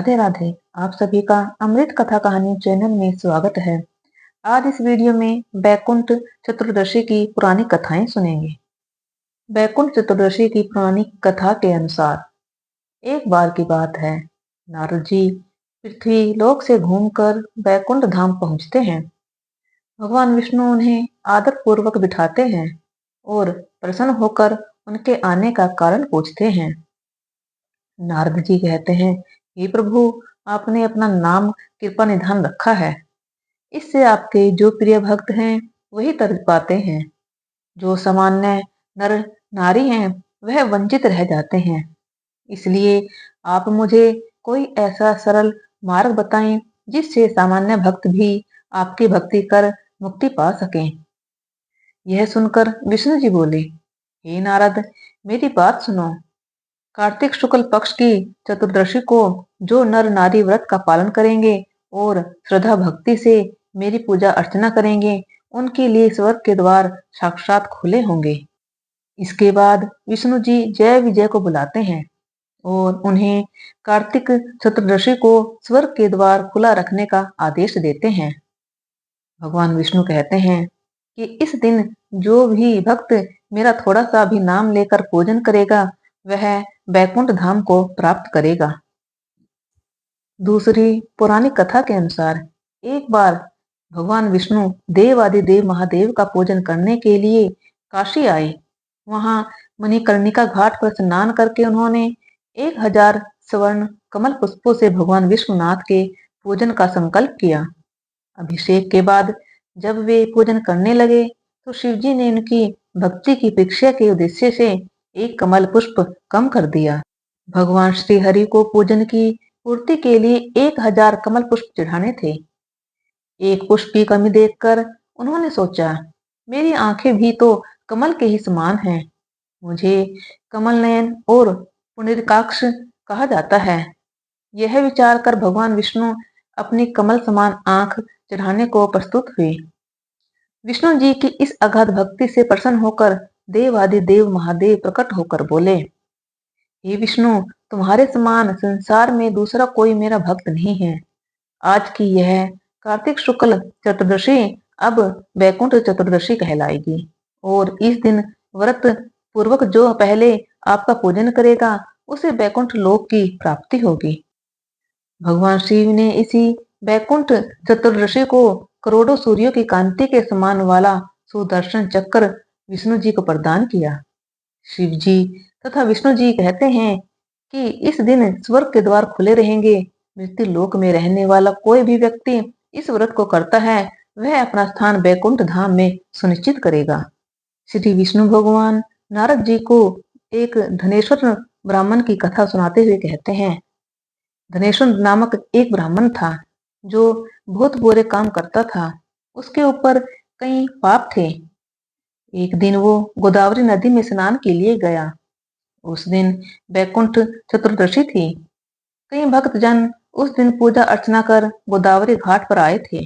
राधे राधे। आप सभी का अमृत कथा कहानी चैनल में स्वागत है। आज इस वीडियो में बैकुंठ चतुर्दशी की पुरानी कथाएं सुनेंगे। बैकुंठ चतुर्दशी की पुरानी कथा के अनुसार एक बार की बात है, नारद जी पृथ्वी लोक से घूमकर बैकुंठ धाम पहुंचते हैं। भगवान विष्णु उन्हें आदर पूर्वक बिठाते हैं और प्रसन्न होकर उनके आने का कारण पूछते हैं। नारद जी कहते हैं, हे प्रभु, आपने अपना नाम कृपा निधान रखा है। इससे आपके जो प्रिय भक्त हैं वही तर पाते हैं। जो सामान्य नर नारी हैं वह वंचित रह जाते हैं। इसलिए आप मुझे कोई ऐसा सरल मार्ग बताएं जिससे सामान्य भक्त भी आपकी भक्ति कर मुक्ति पा सकें। यह सुनकर विष्णु जी बोले, हे नारद, मेरी बात सुनो। कार्तिक शुक्ल पक्ष की चतुर्दशी को जो नर नारी व्रत का पालन करेंगे और श्रद्धा भक्ति से मेरी पूजा अर्चना करेंगे, उनके लिए स्वर्ग के द्वार साक्षात खुले होंगे। इसके बाद विष्णु जी जय विजय को बुलाते हैं और उन्हें कार्तिक चतुर्दशी को स्वर्ग के द्वार खुला रखने का आदेश देते हैं। भगवान विष्णु कहते हैं कि इस दिन जो भी भक्त मेरा थोड़ा सा भी नाम लेकर पूजन करेगा वह बैकुंठ धाम को प्राप्त करेगा। दूसरी पौराणिक कथा के अनुसार एक बार भगवान विष्णु देवादिदेव महादेव का पूजन करने के लिए काशी आए। वहां मणिकर्णिका घाट पर स्नान करके उन्होंने 1000 स्वर्ण कमल पुष्पों से भगवान विष्णुनाथ के पूजन का संकल्प किया। अभिषेक के बाद जब वे पूजन करने लगे तो शिवजी ने उनकी भक्ति की परीक्षा के उद्देश्य से एक कमल पुष्प कम कर दिया। भगवान श्री हरि को पूजन की पूर्ति के लिए 1000 कमल पुष्प चढ़ाने थे। एक पुष्प की कमी देखकर उन्होंने सोचा, मेरी आंखें भी तो कमल के ही समान हैं। मुझे कमल नयन और पुंडरीकाक्ष कहा जाता है। यह विचार कर भगवान विष्णु अपनी कमल समान आंख चढ़ाने को प्रस्तुत हुए। विष्णु जी की इस अगाध भक्ति से प्रसन्न होकर देवादिदेव महादेव प्रकट होकर बोले, हे विष्णु, तुम्हारे समान संसार में दूसरा कोई मेरा भक्त नहीं है। आज की यह कार्तिक शुक्ल चतुर्दशी अब बैकुंठ चतुर्दशी कहलाएगी और इस दिन व्रत पूर्वक जो पहले आपका पूजन करेगा उसे बैकुंठ लोक की प्राप्ति होगी। भगवान शिव ने इसी बैकुंठ चतुर्दशी को करोड़ों सूर्यों की कांति के समान वाला सुदर्शन चक्र विष्णु जी को प्रदान किया। शिव जी तथा विष्णु जी कहते हैं कि इस दिन स्वर्ग के द्वार खुले रहेंगे। मृत्यु लोक में रहने वाला कोई भी व्यक्ति इस व्रत को करता है वह अपना स्थान बैकुंठ धाम में सुनिश्चित करेगा। श्री विष्णु भगवान नारद जी को एक धनेश्वर ब्राह्मण की कथा सुनाते हुए कहते हैं, धनेश्वर नामक एक ब्राह्मण था जो बहुत बुरे काम करता था। उसके ऊपर कई पाप थे। एक दिन वो गोदावरी नदी में स्नान के लिए गया। उस दिन बैकुंठ चतुर्दशी थी। कई भक्तजन उस दिन पूजा अर्चना कर गोदावरी घाट पर आए थे।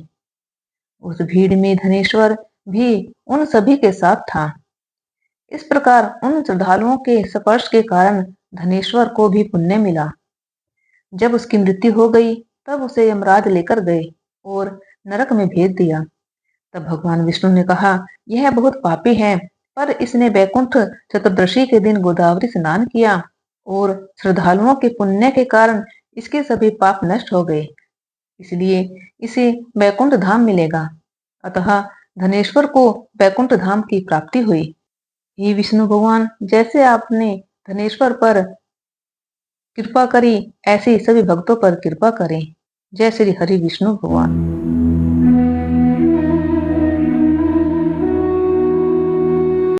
उस भीड़ में धनेश्वर भी उन सभी के साथ था। इस प्रकार उन श्रद्धालुओं के स्पर्श के कारण धनेश्वर को भी पुण्य मिला। जब उसकी मृत्यु हो गई तब उसे यमराज लेकर गए और नरक में भेज दिया। तब भगवान विष्णु ने कहा, यह बहुत पापी है, पर इसने बैकुंठ चतुर्दशी के दिन गोदावरी स्नान किया और श्रद्धालुओं के पुण्य के कारण इसके सभी पाप नष्ट हो गए, इसलिए इसे बैकुंठ धाम मिलेगा। अतः धनेश्वर को बैकुंठ धाम की प्राप्ति हुई। हे विष्णु भगवान, जैसे आपने धनेश्वर पर कृपा करी ऐसे ही सभी भक्तों पर कृपा करें। जय श्री हरि विष्णु भगवान।